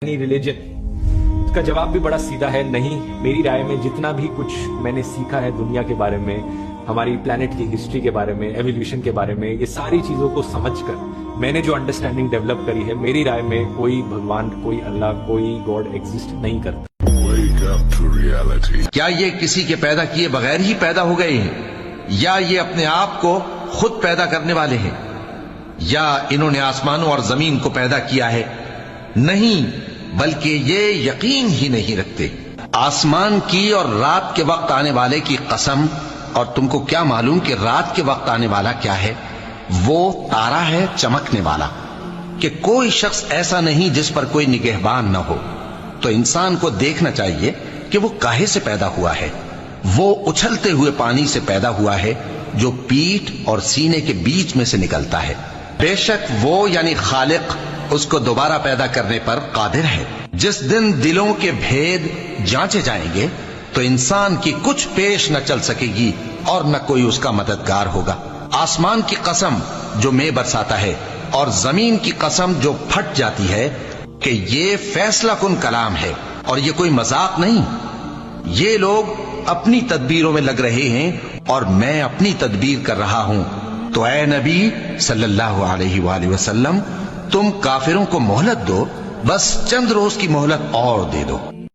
Religion کا جواب بھی بڑا سیدھا ہے نہیں. میری رائے میں جتنا بھی کچھ میں نے سیکھا ہے دنیا کے بارے میں, ہماری پلانٹ کی ہسٹری کے بارے میں, ایولیوشن کے بارے میں, یہ ساری چیزوں کو سمجھ کر میں نے جو انڈرسٹینڈنگ ڈیولپ کری ہے, میری رائے میں کوئی بھگوان, کوئی اللہ, کوئی گاڈ ایگزسٹ نہیں کرتا. کیا یہ کسی کے پیدا کیے بغیر ہی پیدا ہو گئے ہیں, یا یہ اپنے آپ کو خود پیدا کرنے والے ہیں, یا انہوں نے آسمانوں اور زمین کو پیدا کیا ہے؟ نہیں, بلکہ یہ یقین ہی نہیں رکھتے. آسمان کی اور رات کے وقت آنے والے کی قسم, اور تم کو کیا معلوم کہ رات کے وقت آنے والا کیا ہے؟ وہ تارا ہے چمکنے والا, کہ کوئی شخص ایسا نہیں جس پر کوئی نگہبان نہ ہو. تو انسان کو دیکھنا چاہیے کہ وہ کاہے سے پیدا ہوا ہے. وہ اچھلتے ہوئے پانی سے پیدا ہوا ہے جو پیٹھ اور سینے کے بیچ میں سے نکلتا ہے. بے شک وہ یعنی خالق اس کو دوبارہ پیدا کرنے پر قادر ہے. جس دن دلوں کے بھید جانچے جائیں گے تو انسان کی کچھ پیش نہ چل سکے گی اور نہ کوئی اس کا مددگار ہوگا. آسمان کی قسم جو مے برساتا ہے, اور زمین کی قسم جو پھٹ جاتی ہے, کہ یہ فیصلہ کن کلام ہے اور یہ کوئی مذاق نہیں. یہ لوگ اپنی تدبیروں میں لگ رہے ہیں اور میں اپنی تدبیر کر رہا ہوں. تو اے نبی صلی اللہ علیہ وآلہ وسلم, تم کافروں کو مہلت دو, بس چند روز کی مہلت اور دے دو.